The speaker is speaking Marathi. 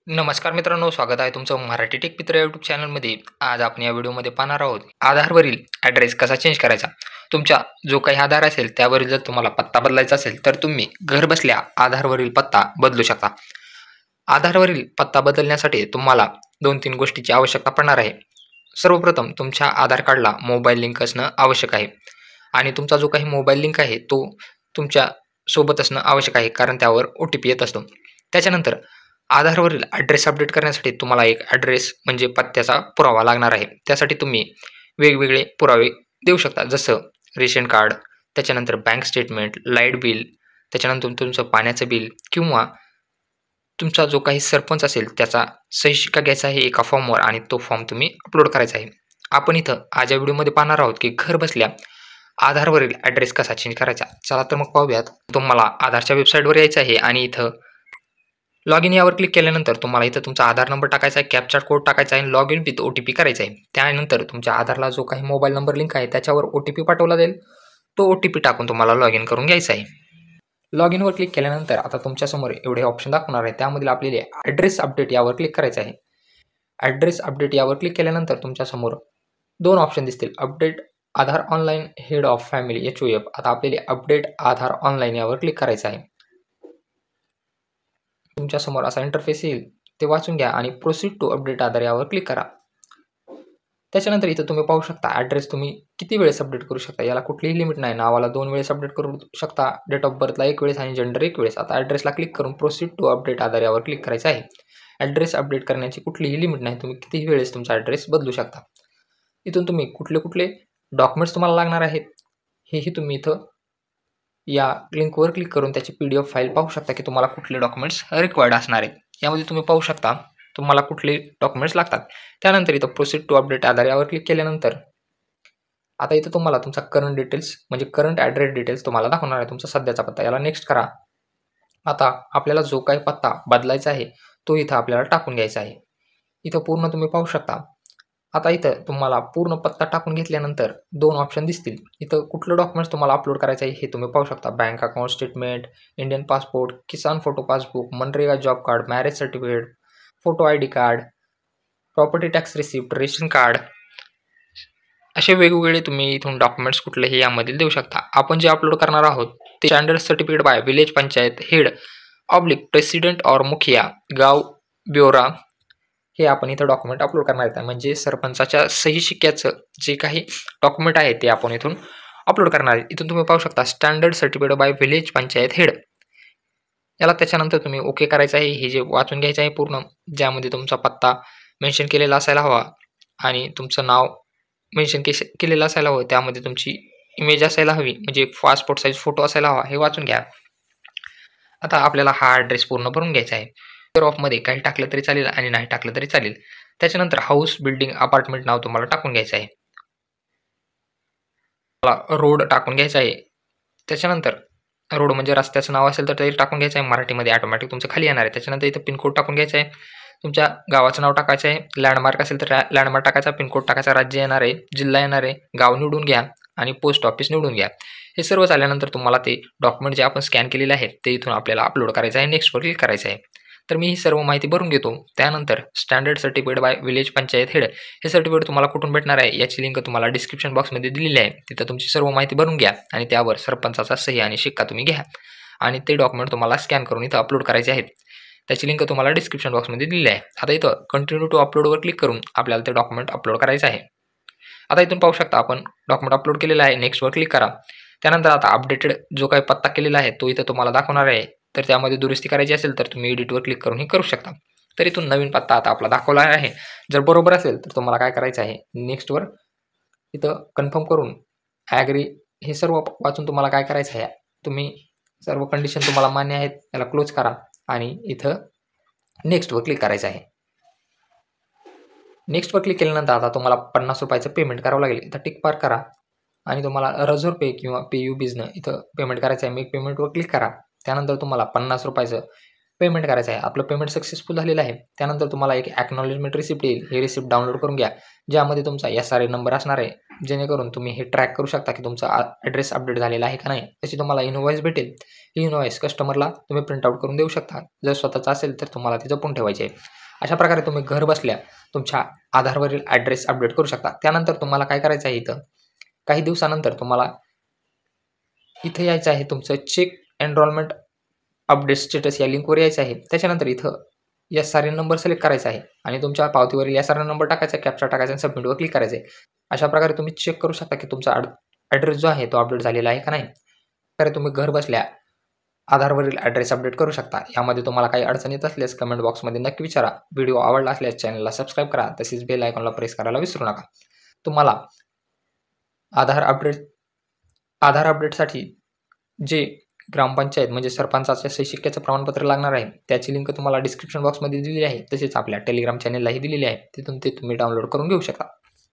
नमस्कार मित्रांनो, स्वागत आहे तुमचं मराठी टेक मित्र यूट्यूब चॅनलमध्ये. आज आपण या व्हिडिओमध्ये पाहणार आहोत आधारवरील ॲड्रेस कसा चेंज करायचा. तुमचा जो काही आधार असेल त्यावरील जर तुम्हाला पत्ता बदलायचा असेल तर तुम्ही घरबसल्या आधारवरील पत्ता बदलू शकता. आधारवरील पत्ता बदलण्यासाठी तुम्हाला 2-3 गोष्टीची आवश्यकता पडणार आहे. सर्वप्रथम तुमच्या आधार कार्डला मोबाईल लिंक असणं आवश्यक आहे आणि तुमचा जो काही मोबाईल लिंक आहे तो तुमच्या सोबत असणं आवश्यक आहे, कारण त्यावर OTP येत असतो. त्याच्यानंतर आधारवरील ॲड्रेस अपडेट करण्यासाठी तुम्हाला एक ॲड्रेस म्हणजे पत्त्याचा पुरावा लागणार आहे. त्यासाठी तुम्ही वेगवेगळे पुरावे देऊ शकता, जसं रेशन कार्ड, त्याच्यानंतर बँक स्टेटमेंट, लाईट बिल, त्याच्यानंतर तुमचं पाण्याचं बिल किंवा तुमचा जो काही सरपंच असेल त्याचा सही शिक्का घ्यायचा आहे एका फॉर्मवर आणि तो फॉर्म तुम्ही अपलोड करायचा आहे. आपण इथं आज या व्हिडिओमध्ये पाहणार आहोत की घरबसल्या आधारवरील ॲड्रेस कसा चेंज करायचा. चला तर मग पाहूयात. तुम्हाला आधारच्या वेबसाईटवर यायचं आहे आणि इथं लॉग इन यावर क्लिक केल्यानंतर तुम्हाला इथं तुमचा आधार नंबर टाकायचा आहे, कॅप्चा कोड टाकायचा आहे आणि लॉग इन विथ OTP करायचा आहे. त्यानंतर तुमच्या आधारला जो काही मोबाईल नंबर लिंक आहे त्याच्यावर OTP पाठवला जाईल. तो OTP टाकून तुम्हाला लॉग इन करून घ्यायचा आहे. लॉग इनवर क्लिक केल्यानंतर आता तुमच्यासमोर एवढे ऑप्शन दाखवणार आहे. त्यामधील आपल्याला ॲड्रेस अपडेट यावर क्लिक करायचं आहे. ॲड्रेस अपडेट यावर क्लिक केल्यानंतर तुमच्यासमोर 2 ऑप्शन दिसतील, update Aadhaar online, head of family HOF. आता आपल्याला अपडेट आधार ऑनलाईन यावर क्लिक करायचं आहे. तुमच्यासमोर असा इंटरफेस येईल, ते वाचून घ्या आणि प्रोसीड टू अपडेट आधार यावर क्लिक करा. त्याच्यानंतर इथं तुम्ही पाहू शकता ॲड्रेस तुम्ही किती वेळेस अपडेट करू शकता. याला कुठलीही लिमिट नाही. नावाला 2 वेळेस अपडेट करू शकता, डेट ऑफ बर्थला 1 वेळेस आणि जेंडर 1 वेळेस. आता ॲड्रेसला क्लिक करून प्रोसीड टू अपडेट आधार यावर क्लिक करायचं आहे. ॲड्रेस अपडेट करण्याची कुठलीही लिमिट नाही. तुम्ही कितीही वेळेस तुमचा ॲड्रेस बदलू शकता. इथून तुम्ही कुठले कुठले डॉक्युमेंट्स तुम्हाला लागणार आहेत हेही तुम्ही इथं या लिंकवर क्लिक करून त्याची PDF फाईल पाहू शकता की तुम्हाला कुठले डॉक्युमेंट्स रिक्वायर्ड असणार आहेत. यामध्ये तुम्ही पाहू शकता तुम्हाला कुठले डॉक्युमेंट्स लागतात. त्यानंतर इथं प्रोसीड टू अपडेट आधार यावर क्लिक केल्यानंतर आता इथं तुम्हाला तुमचा करंट डिटेल्स म्हणजे करंट ॲड्रेस डिटेल्स तुम्हाला दाखवणार आहे, तुमचा सध्याचा पत्ता. याला नेक्स्ट करा. आता आपल्याला जो काही पत्ता बदलायचा आहे तो इथं आपल्याला टाकून घ्यायचा आहे. इथं पूर्ण तुम्ही पाहू शकता. आता इथं तुम्हाला पूर्ण पत्ता टाकून घेतल्यानंतर 2 ऑप्शन दिसतील. इथं कुठलं डॉक्युमेंट्स तुम्हाला अपलोड करायचं आहे हे तुम्ही पाहू शकता. Bank account statement, Indian passport, किसान photo passbook, MNREGA job card, marriage certificate, photo ID card, property tax receipt, ration card, असे वेगवेगळे तुम्ही इथून डॉक्युमेंट्स कुठलेही यामध्ये देऊ शकता. आपण जे अपलोड करणार आहोत ते standard certificate bye village panchayat head president और मुखिया गाव ब्योरा हे आपण इथं डॉक्युमेंट अपलोड करणार आहे. म्हणजे सरपंचाच्या सही शिक्क्याचं जे काही डॉक्युमेंट आहे ते आपण इथून अपलोड करणार आहे. इथून तुम्ही पाहू शकता standard certificate bye village panchayat head. याला त्याच्यानंतर तुम्ही ओके करायचं आहे. हे जे वाचून घ्यायचं आहे पूर्ण, ज्यामध्ये तुमचा पत्ता मेन्शन केलेला असायला हवा आणि तुमचं नाव मेन्शन केलेलं असायला हवं. त्यामध्ये तुमची इमेज असायला हवी, म्हणजे पासपोर्ट साईज फोटो असायला हवा. हे वाचून घ्या. आता आपल्याला हा ॲड्रेस पूर्ण भरून घ्यायचा आहे. ऑफमध्ये काही टाकलं तरी चालेल आणि नाही टाकलं तरी चालेल. त्याच्यानंतर हाऊस, बिल्डिंग, अपार्टमेंट नाव तुम्हाला टाकून घ्यायचं आहे. रोड टाकून घ्यायचा आहे. त्याच्यानंतर रोड म्हणजे रस्त्याचं नाव असेल तर ते टाकून घ्यायचं आहे. मराठीमध्ये ऑटोमॅटिक तुमचं खाली येणार आहे. त्याच्यानंतर इथं पिनकोड टाकून घ्यायचं आहे. तुमच्या गावाचं नाव टाकायचं आहे. लँडमार्क असेल तर लँडमार्क टाकायचा, पिनकोड टाकायचा, राज्य येणार आहे, जिल्हा येणार आहे, गाव निवडून घ्या आणि पोस्ट ऑफिस निवडून घ्या. हे सर्व झाल्यानंतर तुम्हाला ते डॉक्युमेंट जे आपण स्कॅन केलेले आहे ते इथून आपल्याला अपलोड करायचं आहे. नेक्स्टवर क्लिक करायचं आहे. तर मी ही सर्व माहिती भरून घेतो. त्यानंतर standard certificate bye village panchayat head हे सर्टिफिकेट तुम्हाला कुठून भेटणार आहे याची लिंक तुम्हाला डिस्क्रिप्शन बॉक्समध्ये दिलेली आहे. तिथं तुमची सर्व माहिती भरून घ्या आणि त्यावर सरपंचाचा सही आणि शिक्का तुम्ही घ्या आणि ते डॉक्युमेंट तुम्हाला स्कॅन करून इथं अपलोड करायचे आहेत. त्याची लिंक तुम्हाला डिस्क्रिप्शन बॉक्समध्ये दिलेली आहे. आता इथं कंटिन्यू टू अपलोडवर क्लिक करून आपल्याला ते डॉक्युमेंट अपलोड करायचं आहे. आता इथून पाहू शकता आपण डॉक्युमेंट अपलोड केलेला आहे. नेक्स्टवर क्लिक करा. त्यानंतर आता अपडेटेड जो काही पत्ता केलेला आहे तो इथं तुम्हाला दाखवणार आहे. तर त्यामध्ये दुरुस्ती करायची असेल तर तुम्ही एडिटवर क्लिक करून हे करू शकता. तर इथून नवीन पत्ता आता आपला दाखवला आहे. जर बरोबर असेल तर तुम्हाला काय करायचं आहे, नेक्स्टवर इथं कन्फर्म करून ॲग्री हे सर्व वाचून तुम्हाला काय करायचं आहे, तुम्ही सर्व कंडिशन तुम्हाला मान्य आहेत याला क्लोज करा आणि इथं नेक्स्टवर क्लिक करायचं आहे. नेक्स्टवर क्लिक केल्यानंतर आता तुम्हाला ₹50 पेमेंट करावं लागेल. इथं टिक मार्क करा आणि तुम्हाला रेझर पे किंवा पेयू बिझनं इथं पेमेंट करायचं आहे. मेक पेमेंटवर क्लिक करा. त्यानंतर तुम्हाला ₹50 पेमेंट करायचं आहे. आपलं पेमेंट सक्सेसफुल झालेलं आहे. त्यानंतर तुम्हाला एक ॲक्नॉलेजमेंट रिसिप्ट येईल. हे रिसिप्ट डाउनलोड करून घ्या, ज्यामध्ये तुमचा SRA नंबर असणार आहे जेणेकरून तुम्ही हे ट्रॅक करू शकता की तुमचा ॲड्रेस अपडेट झालेला आहे का नाही. तशी तुम्हाला इनव्हॉइस भेटेल. ही इनव्हॉइस कस्टमरला तुम्ही प्रिंटआउट करून देऊ शकता. जर स्वतःचं असेल तर तुम्हाला ती जपून ठेवायची आहे. अशा प्रकारे तुम्ही घर बसल्या तुमच्या आधारवरील ॲड्रेस अपडेट करू शकता. त्यानंतर तुम्हाला काय करायचं आहे, इथं काही दिवसानंतर तुम्हाला इथं यायचं आहे, तुमचं चेक एनरोलमेंट अपडेट स्टेटस या लिंकवर यायचं आहे. त्याच्यानंतर इथं SRN नंबर सिलेक्ट करायचा आहे आणि तुमच्या पावतीवरील SRN नंबर टाकायचा, कॅप्चा टाकायचा आणि सबमिटवर क्लिक करायचं आहे. अशा प्रकारे तुम्ही चेक करू शकता की तुमचा ॲड्रेस जो आहे तो अपडेट झालेला आहे का नाही. तर तुम्ही घर बसल्या आधारवरील ॲड्रेस अपडेट करू शकता. यामध्ये तुम्हाला काही अडचण येत असल्यास कमेंट बॉक्समध्ये नक्की विचारा. व्हिडिओ आवडला असल्यास चॅनलला सबस्क्राईब करा. तसेच बेल आयकॉनला प्रेस करायला विसरू नका. तुम्हाला आधार अपडेटसाठी जे ग्रामपंचायत म्हणजे सरपंचाच्या सही शिक्क्याचं प्रमाणपत्र लागणार आहे, त्याची लिंक तुम्हाला डिस्क्रिप्शन बॉक्समध्ये दिलेली आहे. तसेच आपल्या टेलिग्राम चॅनललाही दिलेली आहे. तिथून ते तुम्ही डाउनलोड करून घेऊ शकता.